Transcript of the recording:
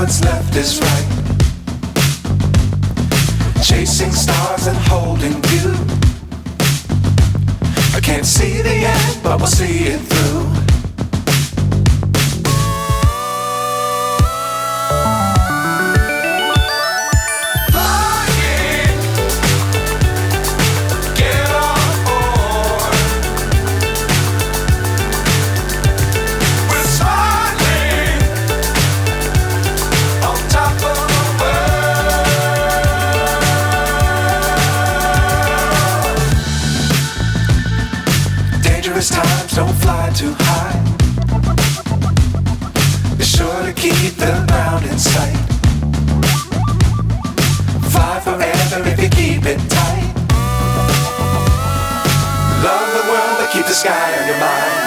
what's left is right. Chasing stars and holding you. I can't see the end, but we'll see it through. Times don't fly too high. Be sure to keep the ground in sight. Fly forever if you keep it tight. Love the world, but keep the sky on your mind.